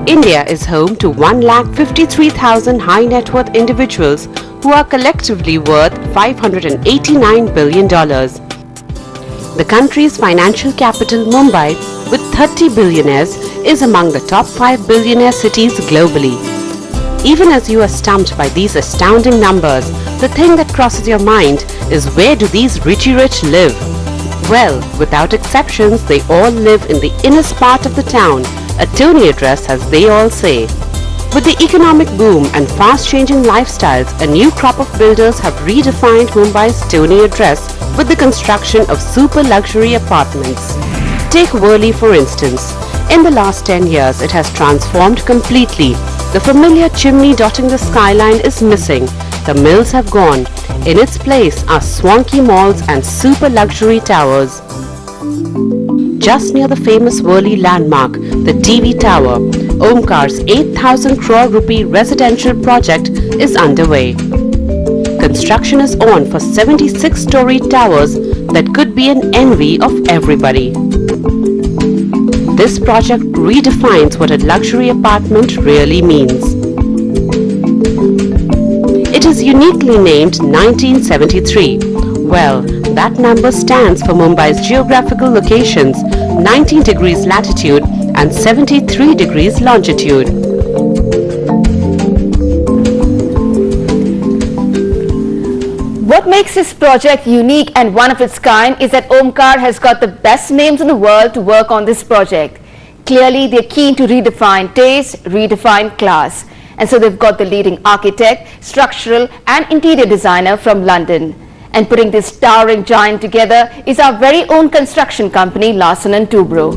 India is home to 1,53,000 high net worth individuals who are collectively worth $589 billion. The country's financial capital, Mumbai, with 30 billionaires, is among the top 5 billionaire cities globally. Even as you are stumped by these astounding numbers, the thing that crosses your mind is, where do these richy rich live? Well, without exceptions, they all live in the innerst part of the town, a Tony address as they all say. With the economic boom and fast-changing lifestyles, a new crop of builders have redefined Mumbai's Tony address with the construction of super luxury apartments. Take Worli for instance. In the last 10 years, it has transformed completely. The familiar chimney dotting the skyline is missing. The mills have gone. In its place are swanky malls and super luxury towers. Just near the famous Worli landmark, the TV Tower, Omkar's 8,000 crore rupee residential project is underway. Construction is on for 76-story towers that could be an envy of everybody. This project redefines what a luxury apartment really means. It is uniquely named 1973. Well, that number stands for Mumbai's geographical locations, 19 degrees latitude and 73 degrees longitude. What makes this project unique and one of its kind is that Omkar has got the best names in the world to work on this project. Clearly, they're keen to redefine taste, redefine class. And so they've got the leading architect, structural and interior designer from London. And putting this towering giant together is our very own construction company, Larsen & Toubro.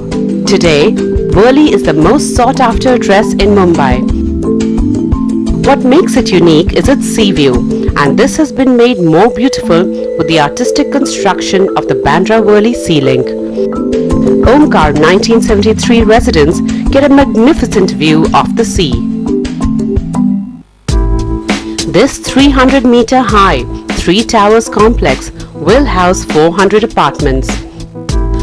Today, Worli is the most sought after address in Mumbai. What makes it unique is its sea view, and this has been made more beautiful with the artistic construction of the Bandra Worli Sea Link. Omkar 1973 residents get a magnificent view of the sea. This 300-meter high, 3 towers complex will house 400 apartments.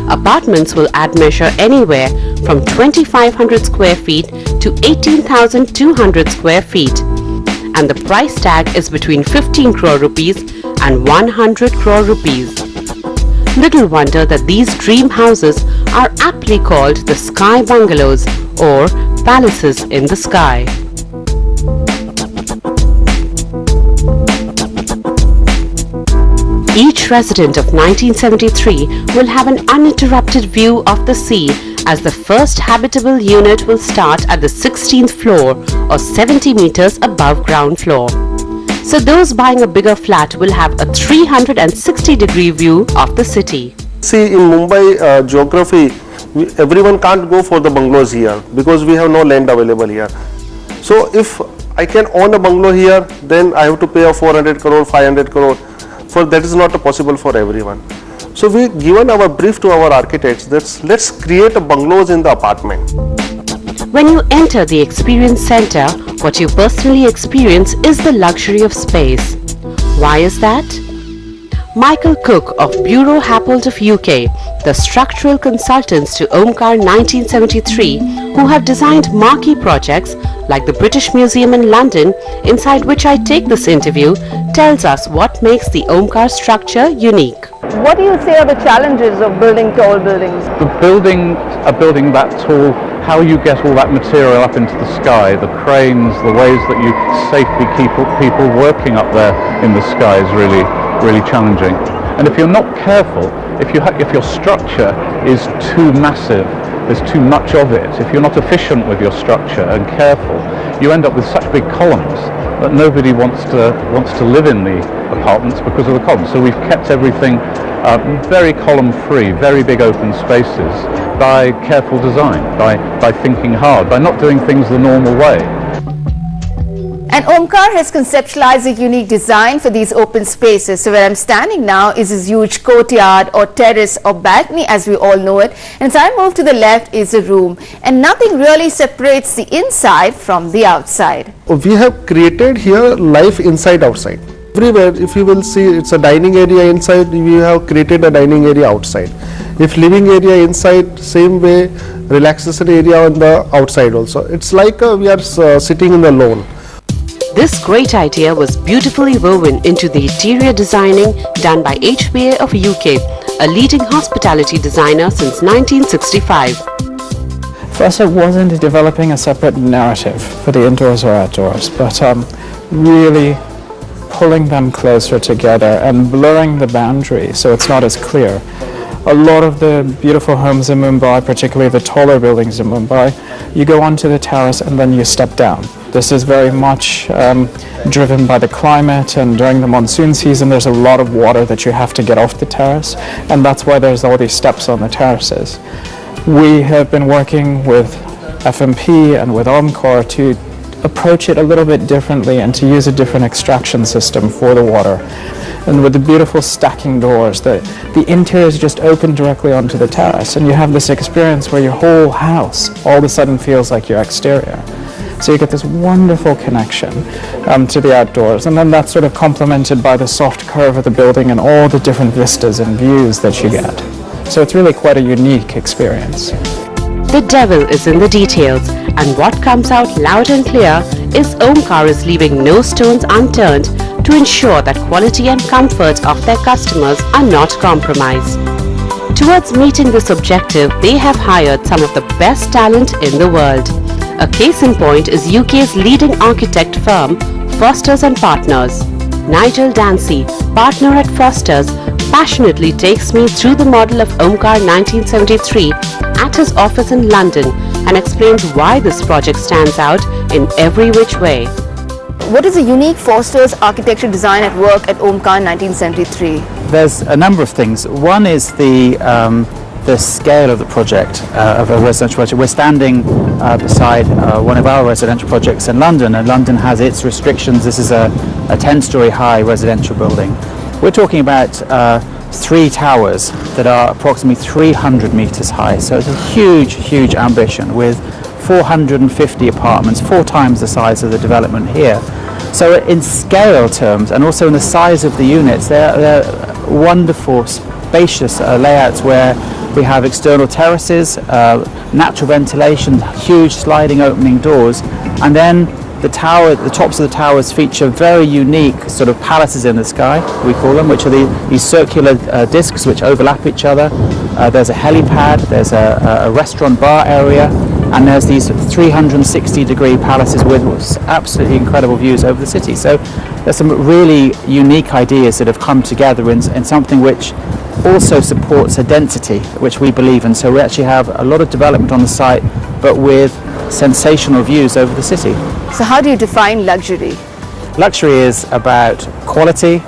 Apartments will admeasure anywhere from 2,500 square feet to 18,200 square feet. And the price tag is between 15 crore rupees and 100 crore rupees. Little wonder that these dream houses are aptly called the Sky Bungalows or Palaces in the Sky. Each resident of 1973 will have an uninterrupted view of the sea, as the first habitable unit will start at the 16th floor or 70 meters above ground floor. So those buying a bigger flat will have a 360-degree view of the city. See, in Mumbai geography, everyone can't go for the bungalows here because we have no land available here. So if I can own a bungalow here, then I have to pay a 400 crore, 500 crore. For that is not possible for everyone. So we given our brief to our architects that let's create a bungalows in the apartment. When you enter the experience center, what you personally experience is the luxury of space. Why is that? Michael Cook of Bureau Happold of UK, the structural consultants to Omkar 1973, who have designed marquee projects like the British Museum in London, inside which I take this interview, tells us what makes the Omkar structure unique. What do you say are the challenges of building tall buildings? Building a building that tall, how you get all that material up into the sky, the cranes, the ways that you safely keep people working up there in the sky is really challenging. And if you're not careful, if your structure is too massive, there's too much of it, if you're not efficient with your structure and careful, you end up with such big columns that nobody wants to live in the apartments because of the columns. So we've kept everything very column free, very big open spaces by careful design, by thinking hard, by not doing things the normal way. And Omkar has conceptualized a unique design for these open spaces. So where I'm standing now is this huge courtyard or terrace or balcony as we all know it. And as I move to the left is a room. And nothing really separates the inside from the outside. We have created here life inside outside. Everywhere if you will see it's a dining area inside, we have created a dining area outside. If living area inside, same way relaxation area on the outside also. It's like we are sitting in the lawn. This great idea was beautifully woven into the interior designing done by HBA of UK, a leading hospitality designer since 1965. For us, it wasn't developing a separate narrative for the indoors or outdoors, but really pulling them closer together and blurring the boundary so it's not as clear. A lot of the beautiful homes in Mumbai, particularly the taller buildings in Mumbai, you go onto the terrace and then you step down. This is very much driven by the climate, and during the monsoon season there's a lot of water that you have to get off the terrace, and that's why there's all these steps on the terraces. We have been working with FMP and with Omkar to approach it a little bit differently and to use a different extraction system for the water. And with the beautiful stacking doors, the interiors just open directly onto the terrace, and you have this experience where your whole house all of a sudden feels like your exterior. So you get this wonderful connection to the outdoors, and then that's sort of complemented by the soft curve of the building and all the different vistas and views that you get. So it's really quite a unique experience. The devil is in the details, and what comes out loud and clear is Omkar is leaving no stones unturned to ensure that quality and comfort of their customers are not compromised. Towards meeting this objective, they have hired some of the best talent in the world. A case in point is UK's leading architect firm, Fosters and Partners. Nigel Dancy, partner at Fosters, passionately takes me through the model of Omkar 1973 at his office in London and explains why this project stands out in every which way. What is a unique Foster's architecture design at work at Omkar 1973? There's a number of things. One is the scale of the project, of a residential project. We're standing beside one of our residential projects in London, and London has its restrictions. This is a 10-story high residential building. We're talking about 3 towers that are approximately 300 meters high. So it's a huge, huge ambition with 450 apartments, 4 times the size of the development here. So in scale terms, and also in the size of the units, they're wonderful, spacious layouts where we have external terraces, natural ventilation, huge sliding opening doors, and then the tops of the towers feature very unique sort of palaces in the sky, we call them, which are these circular discs which overlap each other. There's a helipad, there's a restaurant bar area, and there's these 360-degree palaces with absolutely incredible views over the city. So there's some really unique ideas that have come together in something which also supports a density which we believe in. So we actually have a lot of development on the site, but with sensational views over the city. So how do you define luxury? Luxury is about quality,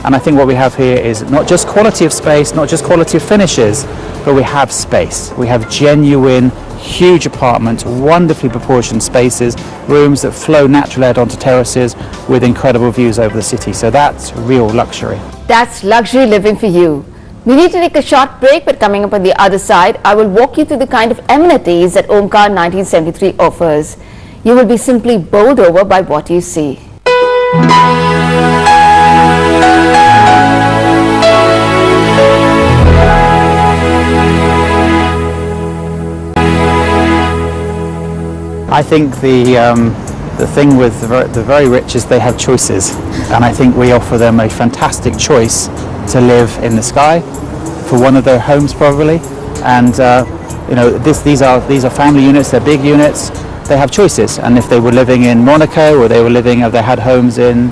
and I think what we have here is not just quality of space, not just quality of finishes, but we have space. We have genuine, huge apartments, wonderfully proportioned spaces, rooms that flow natural air onto terraces with incredible views over the city. So that's real luxury. That's luxury living for you. We need to take a short break, but coming up on the other side, I will walk you through the kind of amenities that Omkar 1973 offers. You will be simply bowled over by what you see. I think the thing with the very rich is they have choices, and I think we offer them a fantastic choice to live in the sky for one of their homes probably. And you know, these are family units, they're big units, they have choices, and if they were living in Monaco, or they had homes in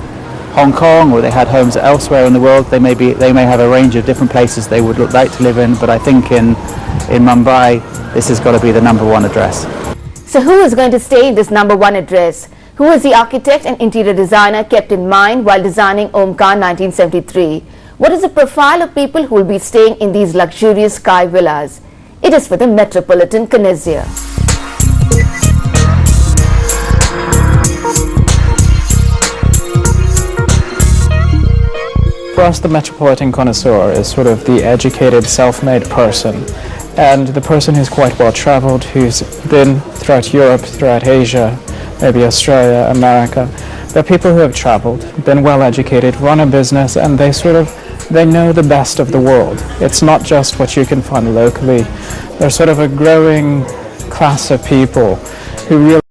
Hong Kong, or they had homes elsewhere in the world, they may have a range of different places they would like to live in. But I think in Mumbai, this has got to be the #1 address. So who is going to stay in this #1 address? Who is the architect and interior designer kept in mind while designing Omkar 1973? What is the profile of people who will be staying in these luxurious sky villas? It is for the metropolitan connoisseur. For us, the metropolitan connoisseur is sort of the educated, self-made person, and the person who's quite well traveled, who's been throughout Europe, throughout Asia, maybe Australia, America. They're people who have traveled, been well educated, run a business, and they know the best of the world. It's not just what you can find locally. There's sort of a growing class of people who really